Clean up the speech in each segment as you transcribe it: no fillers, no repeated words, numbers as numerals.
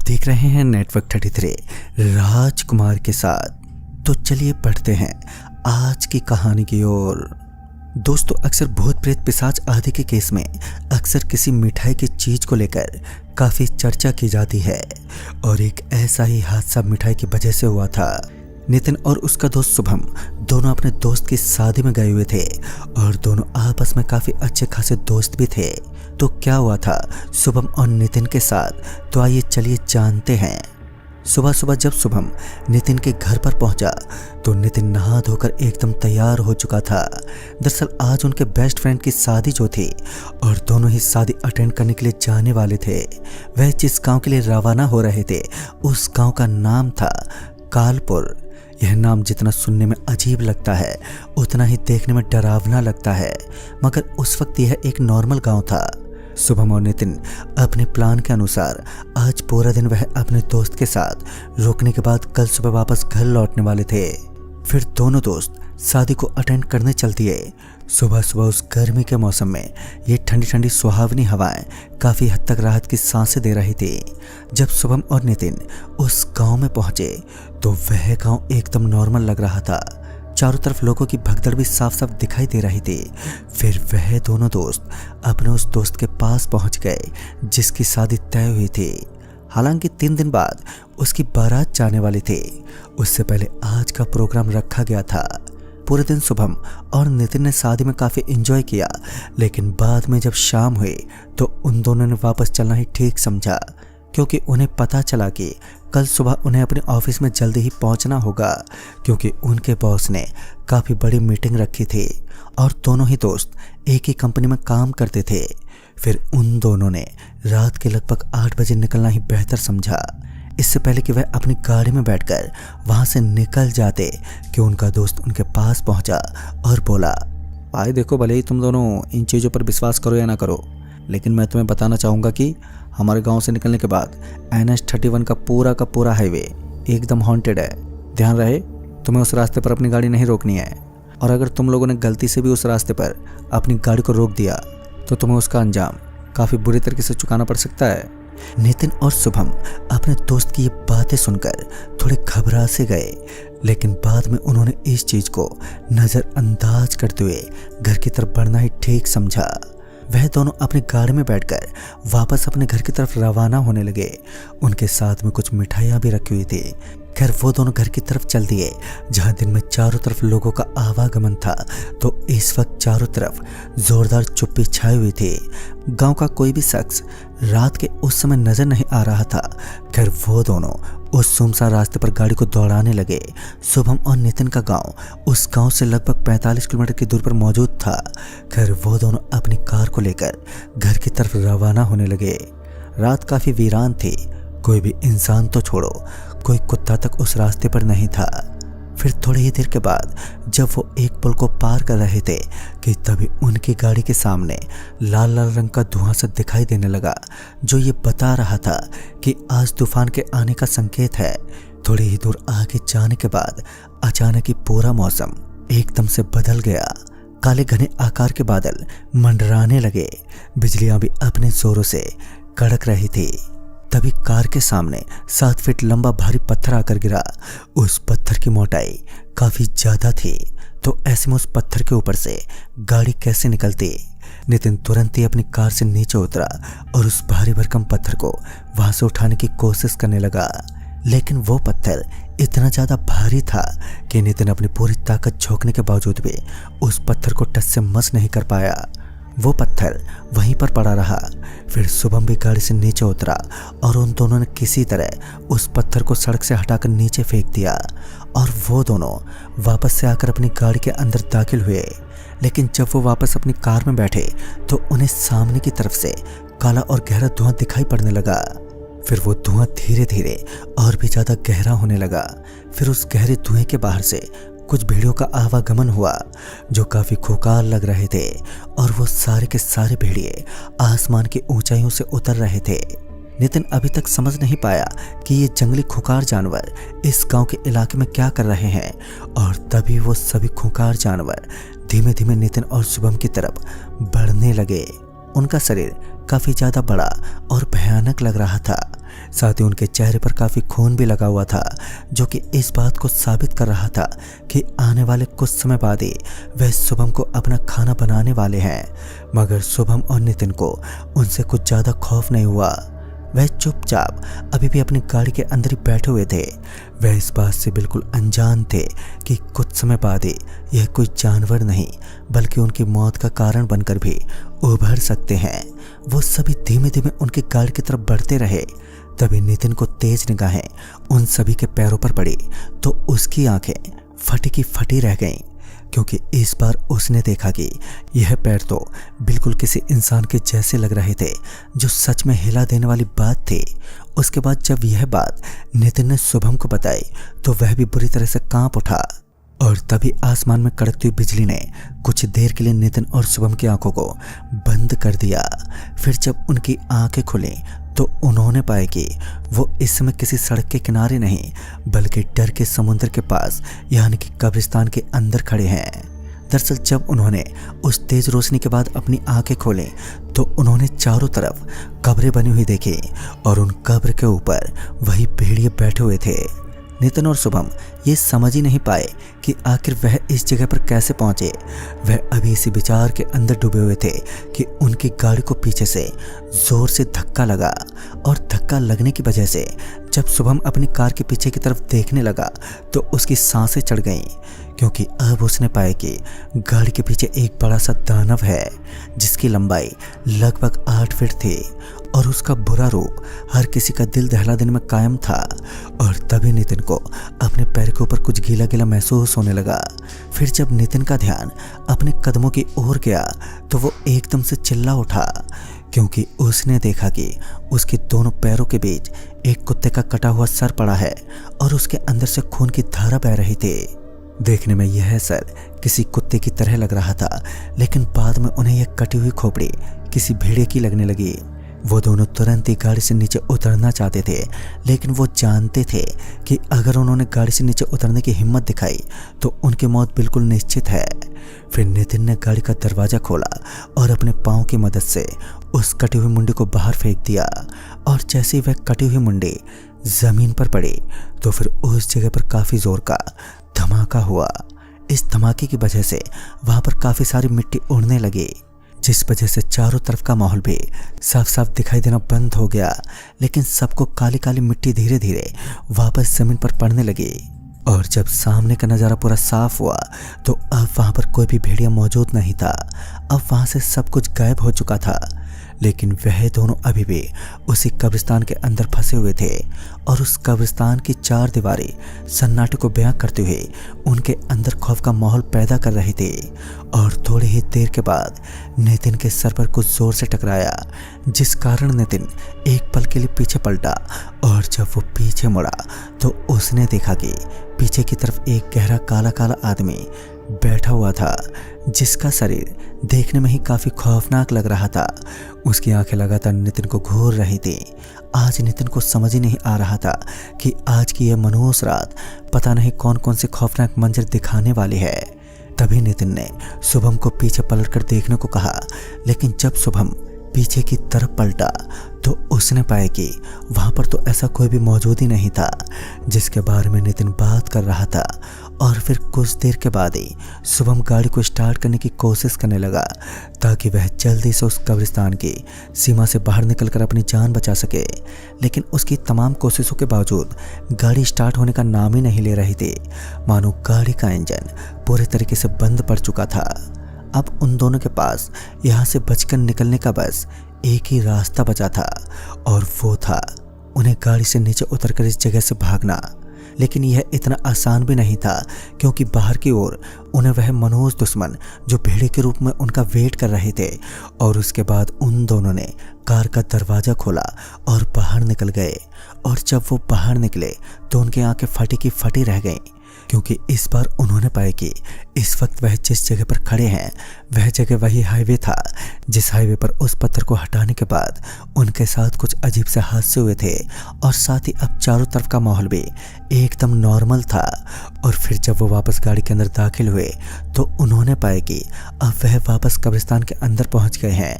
देख रहे हैं नेटवर्क 33 राजकुमार के साथ। तो चलिए बढ़ते हैं आज की कहानी की ओर। दोस्तों, अक्सर भूत प्रेत पिशाच आदि के केस में अक्सर किसी मिठाई की चीज को लेकर काफी चर्चा की जाती है और एक ऐसा ही हादसा मिठाई की वजह से हुआ था। नितिन और उसका दोस्त शुभम दोनों अपने दोस्त की शादी में गए हुए थे और दोनों आपस में काफी अच्छे खासे दोस्त भी थे। तो क्या हुआ था शुभम और नितिन के साथ, तो आइए चलिए जानते हैं। सुबह सुबह जब शुभम नितिन के घर पर पहुंचा तो नितिन नहा धोकर एकदम तैयार हो चुका था। दरअसल आज उनके बेस्ट फ्रेंड की शादी जो थी और दोनों ही शादी अटेंड करने के लिए जाने वाले थे। वह जिस गांव के लिए रवाना हो रहे थे उस गांव का नाम था कालपुर। यह नाम जितना सुनने में अजीब लगता है उतना ही देखने में डरावना लगता है, मगर उस वक्त यह एक नॉर्मल गांव था। शुभम और नितिन अपने प्लान के अनुसार आज पूरा दिन वह अपने दोस्त के साथ रुकने के बाद कल सुबह वापस घर लौटने वाले थे। फिर दोनों दोस्त शादी को अटेंड करने चल दिए। सुबह सुबह उस गर्मी के मौसम में ये ठंडी ठंडी सुहावनी हवाएं काफ़ी हद तक राहत की सांसें दे रही थी। जब शुभम और नितिन उस गांव में पहुंचे तो वह गांव एकदम नॉर्मल लग रहा था। चारों तरफ लोगों की भगदड़ भी साफ साफ दिखाई दे रही थी। फिर वह दोनों दोस्त अपने उस दोस्त के पास पहुंच गए जिसकी शादी तय हुई थी। हालांकि 3 दिन बाद उसकी बारात जाने वाली थी। उससे पहले आज का प्रोग्राम रखा गया था। पूरे दिन शुभम और नितिन ने शादी में काफ़ी एंजॉय किया, लेकिन बाद में जब शाम हुई तो उन दोनों ने वापस चलना ही ठीक समझा, क्योंकि उन्हें पता चला कि कल सुबह उन्हें अपने ऑफिस में जल्दी ही पहुंचना होगा, क्योंकि उनके बॉस ने काफ़ी बड़ी मीटिंग रखी थी और दोनों ही दोस्त एक ही कंपनी में काम करते थे। फिर उन दोनों ने रात के लगभग 8 बजे निकलना ही बेहतर समझा, इससे पहले कि वह अपनी गाड़ी में बैठकर वहां से निकल जाते कि उनका दोस्त उनके पास पहुंचा और बोला, भाई देखो, भले ही तुम दोनों इन चीज़ों पर विश्वास करो या ना करो, लेकिन मैं तुम्हें बताना चाहूँगा कि हमारे गांव से निकलने के बाद NH-31 का पूरा हाईवे एकदम हॉन्टेड है। ध्यान रहे, तुम्हें उस रास्ते पर अपनी गाड़ी नहीं रोकनी है, और अगर तुम लोगों ने गलती से भी उस रास्ते पर अपनी गाड़ी को रोक दिया तो तुम्हें उसका अंजाम काफ़ी बुरी तरीके से चुकाना पड़ सकता है। नितिन और शुभम अपने दोस्त की ये बातें सुनकर थोड़े घबरा से गए, लेकिन बाद में उन्होंने इस चीज़ को नज़रअंदाज करते हुए घर की तरफ बढ़ना ही ठीक समझा। वह दोनों अपनी गाड़ी में बैठकर वापस अपने घर की तरफ रवाना होने लगे। उनके साथ में कुछ मिठाइयाँ भी रखी हुई थी। खैर, वो दोनों घर की तरफ चल दिए जहाँ दिन में चारों तरफ लोगों का आवागमन था, तो इस वक्त चारों तरफ जोरदार चुप्पी छाई हुई थी। गांव का कोई भी शख्स रात के उस समय नजर नहीं आ रहा था। खैर, वो दोनों उस सुनसान रास्ते पर गाड़ी को दौड़ाने लगे। शुभम और नितिन का गांव उस गांव से लगभग 45 किलोमीटर की दूर पर मौजूद था। खैर, वो दोनों अपनी कार को लेकर घर की तरफ रवाना होने लगे। रात काफ़ी वीरान थी। कोई भी इंसान तो छोड़ो, कोई कुत्ता तक उस रास्ते पर नहीं था। फिर थोड़ी ही देर के बाद जब वो एक पुल को पार कर रहे थे कि तभी उनकी गाड़ी के सामने लाल लाल रंग का धुआं सा दिखाई देने लगा, जो ये बता रहा था कि आज तूफान के आने का संकेत है। थोड़ी ही दूर आगे जाने के बाद अचानक ही पूरा मौसम एकदम से बदल गया। काले घने आकार के बादल मंडराने लगे। बिजलियां भी अपने जोरों से कड़क रही थी। तभी कार के सामने 7 फीट लंबा भारी पत्थर आकर गिरा। उस पत्थर की मोटाई काफी ज्यादा थी, तो ऐसे में उस पत्थर के ऊपर से गाड़ी कैसे निकलती। नितिन तुरंत ही अपनी कार से नीचे उतरा और उस भारी भरकम पत्थर को वहां से उठाने की कोशिश करने लगा, लेकिन वो पत्थर इतना ज्यादा भारी था कि नितिन अपनी पूरी ताकत झोंकने के बावजूद भी उस पत्थर को टस से मस नहीं कर पाया। वो पत्थर वहीं पर पड़ा रहा। फिर शुभम भी गाड़ी से नीचे उतरा और उन दोनों ने किसी तरह उस पत्थर को सड़क से हटाकर नीचे फेंक दिया और वो दोनों वापस से आकर अपनी गाड़ी के अंदर दाखिल हुए। लेकिन जब वो वापस अपनी कार में बैठे तो उन्हें सामने की तरफ से काला और गहरा धुआं दिखाई पड़ने लगा। फिर वो धुआं धीरे धीरे और भी ज़्यादा गहरा होने लगा। फिर उस गहरे धुएं के बाहर से कुछ भेड़ियों का आवागमन हुआ जो काफी खुंखार लग रहे थे, और वो सारे के सारे भेड़िए आसमान की ऊंचाइयों से उतर रहे थे। नितिन अभी तक समझ नहीं पाया कि ये जंगली खुंखार जानवर इस गांव के इलाके में क्या कर रहे हैं, और तभी वो सभी खुंखार जानवर धीमे धीमे नितिन और शुभम की तरफ बढ़ने लगे। उनका शरीर काफ़ी ज़्यादा बड़ा और भयानक लग रहा था। साथ ही उनके चेहरे पर काफ़ी खून भी लगा हुआ था, जो कि इस बात को साबित कर रहा था कि आने वाले कुछ समय बाद ही वह शुभम को अपना खाना बनाने वाले हैं। मगर शुभम और नितिन को उनसे कुछ ज़्यादा खौफ नहीं हुआ। वह चुपचाप अभी भी अपनी गाड़ी के अंदर ही बैठे हुए थे। वह इस बात से बिल्कुल अनजान थे कि कुछ समय बाद ही यह कोई जानवर नहीं बल्कि उनकी मौत का कारण बनकर भी उभर सकते हैं। वो सभी धीमे धीमे उनकी गाड़ी की तरफ बढ़ते रहे। तभी नितिन को तेज निगाहें उन सभी के पैरों पर पड़ी तो उसकी आंखें फटी की फटी रह गईं, क्योंकि इस बार उसने देखा कि यह पैर तो बिल्कुल किसी इंसान के जैसे लग रहे थे, जो सच में हिला देने वाली बात थी। उसके बाद जब यह बात नितिन ने शुभम को बताई तो वह भी बुरी तरह से कांप उठा। और तभी आसमान में कड़कती हुई बिजली ने कुछ देर के लिए नितिन और शुभम की आंखों को बंद कर दिया। फिर जब उनकी आंखें खुली तो उन्होंने पाया कि वो इस समय किसी सड़क के किनारे नहीं बल्कि डर के समुद्र के पास यानी कि कब्रिस्तान के अंदर खड़े हैं। दरअसल जब उन्होंने उस तेज रोशनी के बाद अपनी आंखें खोली तो उन्होंने चारों तरफ कब्रें बनी हुई देखी और उन कब्र के ऊपर वही भेड़िए बैठे हुए थे। नितिन और शुभम ये समझ ही नहीं पाए कि आखिर वह इस जगह पर कैसे पहुंचे। वह अभी इसी विचार के अंदर डूबे हुए थे कि उनकी गाड़ी को पीछे से जोर से धक्का लगा और धक्का लगने की वजह से जब शुभम अपनी कार के पीछे की तरफ देखने लगा तो उसकी सांसें चढ़ गईं, क्योंकि अब उसने पाया कि गाड़ी के पीछे एक बड़ा सा दानव है जिसकी लंबाई लगभग 8 फीट थी और उसका बुरा रूप हर किसी का दिल दहला देने में कायम था। और तभी नितिन को अपने पैर के ऊपर कुछ गीला गीला महसूस होने लगा। फिर जब नितिन का ध्यान अपने कदमों की ओर गया तो वो एकदम से चिल्ला उठा, क्योंकि उसने देखा कि उसके दोनों पैरों के बीच एक कुत्ते का कटा हुआ सर पड़ा है और उसके अंदर से खून की धारा बह रही थी। देखने में यह सर किसी कुत्ते की तरह लग रहा था, लेकिन बाद में उन्हें यह कटी हुई खोपड़ी किसी भेड़िए की लगने लगी। वो दोनों तुरंत ही गाड़ी से नीचे उतरना चाहते थे, लेकिन वो जानते थे कि अगर उन्होंने गाड़ी से नीचे उतरने की हिम्मत दिखाई तो उनकी मौत बिल्कुल निश्चित है। फिर नितिन ने गाड़ी का दरवाज़ा खोला और अपने पाँव की मदद से उस कटी हुई मुंडी को बाहर फेंक दिया। और जैसे ही वह कटी हुई मुंडी ज़मीन पर पड़ी तो फिर उस जगह पर काफ़ी ज़ोर का धमाका हुआ। इस धमाके की वजह से वहाँ पर काफ़ी सारी मिट्टी उड़ने लगी, जिस वजह से चारों तरफ का माहौल भी साफ साफ दिखाई देना बंद हो गया। लेकिन सबको काली काली मिट्टी धीरे धीरे वापस जमीन पर पड़ने लगी। और जब सामने का नज़ारा पूरा साफ हुआ तो अब वहाँ पर कोई भी भेड़िया मौजूद नहीं था। अब वहाँ से सब कुछ गायब हो चुका था। लेकिन वह दोनों अभी भी उसी कब्रिस्तान के अंदर फंसे हुए थे और उस कब्रिस्तान की 4 दीवारें सन्नाटे को बयां करते हुए उनके अंदर खौफ का माहौल पैदा कर रही थी। और थोड़ी ही देर के बाद नितिन के सर पर कुछ जोर से टकराया, जिस कारण नितिन एक पल के लिए पीछे पलटा। और जब वो पीछे मुड़ा तो उसने देखा कि पीछे की तरफ एक गहरा काला काला आदमी बैठा हुआ था, जिसका शरीर देखने में ही काफ़ी खौफनाक लग रहा था। उसकी आंखें लगातार नितिन को घूर रही थी। आज नितिन को समझ ही नहीं आ रहा था कि आज की यह मनहूस रात पता नहीं कौन कौन से खौफनाक मंजर दिखाने वाली है। तभी नितिन ने शुभम को पीछे पलटकर देखने को कहा, लेकिन जब शुभम पीछे की तरफ पलटा तो उसने पाया कि वहाँ पर तो ऐसा कोई भी मौजूद ही नहीं था जिसके बारे में नितिन बात कर रहा था। और फिर कुछ देर के बाद ही शुभम गाड़ी को स्टार्ट करने की कोशिश करने लगा ताकि वह जल्दी से उस कब्रिस्तान की सीमा से बाहर निकलकर अपनी जान बचा सके। लेकिन उसकी तमाम कोशिशों के बावजूद गाड़ी स्टार्ट होने का नाम ही नहीं ले रही थी, मानो गाड़ी का इंजन पूरे तरीके से बंद पड़ चुका था। अब उन दोनों के पास यहाँ से बचकर निकलने का बस एक ही रास्ता बचा था, और वो था उन्हें गाड़ी से नीचे उतरकर इस जगह से भागना। लेकिन यह इतना आसान भी नहीं था, क्योंकि बाहर की ओर उन्हें वह मनहूस दुश्मन जो भेड़िए के रूप में उनका वेट कर रहे थे। और उसके बाद उन दोनों ने कार का दरवाज़ा खोला और बाहर निकल गए। और जब वो बाहर निकले तो उनकी आंखें फटी की फटी रह गईं, क्योंकि इस बार उन्होंने पाया कि इस वक्त वह जिस जगह पर खड़े हैं वह जगह वही हाईवे था, जिस हाईवे पर उस पत्थर को हटाने के बाद उनके साथ कुछ अजीब से हादसे हुए थे। और साथ ही अब चारों तरफ का माहौल भी एकदम नॉर्मल था। और फिर जब वो वापस गाड़ी के अंदर दाखिल हुए तो उन्होंने पाया कि अब वह वापस कब्रिस्तान के अंदर पहुंच गए हैं।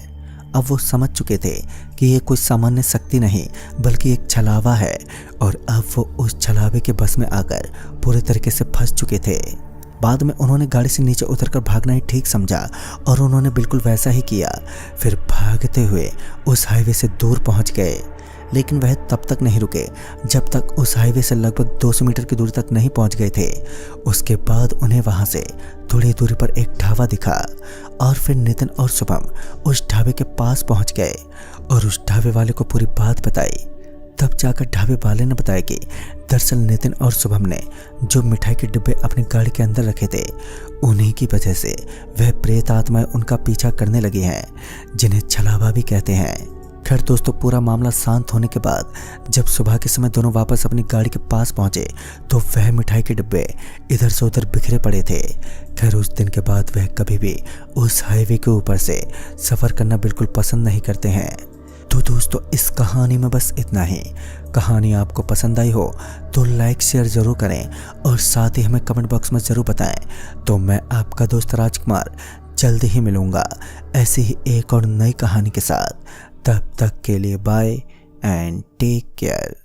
अब वो समझ चुके थे कि ये कोई सामान्य शक्ति नहीं बल्कि एक छलावा है, और अब वो उस छलावे के बस में आकर पूरे तरीके से फंस चुके थे। बाद में उन्होंने गाड़ी से नीचे उतरकर भागना ही ठीक समझा और उन्होंने बिल्कुल वैसा ही किया। फिर भागते हुए उस हाईवे से दूर पहुंच गए, लेकिन वह तब तक नहीं रुके जब तक उस हाईवे से लगभग 200 मीटर की दूरी तक नहीं पहुंच गए थे। उसके बाद उन्हें वहां से थोड़ी दूरी पर एक ढाबा दिखा और फिर नितिन और शुभम उस ढाबे के पास पहुंच गए और उस ढाबे वाले को पूरी बात बताई। तब जाकर ढाबे वाले ने बताया कि दरअसल नितिन और शुभम ने जो मिठाई के डिब्बे अपनी गाड़ी के अंदर रखे थे, उन्हीं की वजह से वह प्रेत आत्माएं उनका पीछा करने लगी हैं, जिन्हें छलावा भी कहते हैं। खैर दोस्तों, पूरा मामला शांत होने के बाद जब सुबह के समय दोनों वापस अपनी गाड़ी के पास पहुंचे तो वह मिठाई के डिब्बे इधर से उधर बिखरे पड़े थे। खैर उस दिन के बाद वह कभी भी उस हाईवे के ऊपर से सफ़र करना बिल्कुल पसंद नहीं करते हैं। तो दोस्तों, इस कहानी में बस इतना ही। कहानी आपको पसंद आई हो तो लाइक शेयर ज़रूर करें और साथ ही हमें कमेंट बॉक्स में ज़रूर बताएं। तो मैं आपका दोस्त राजकुमार जल्दी ही मिलूँगा ऐसी ही एक और नई कहानी के साथ। तब तक के लिए बाय एंड टेक केयर।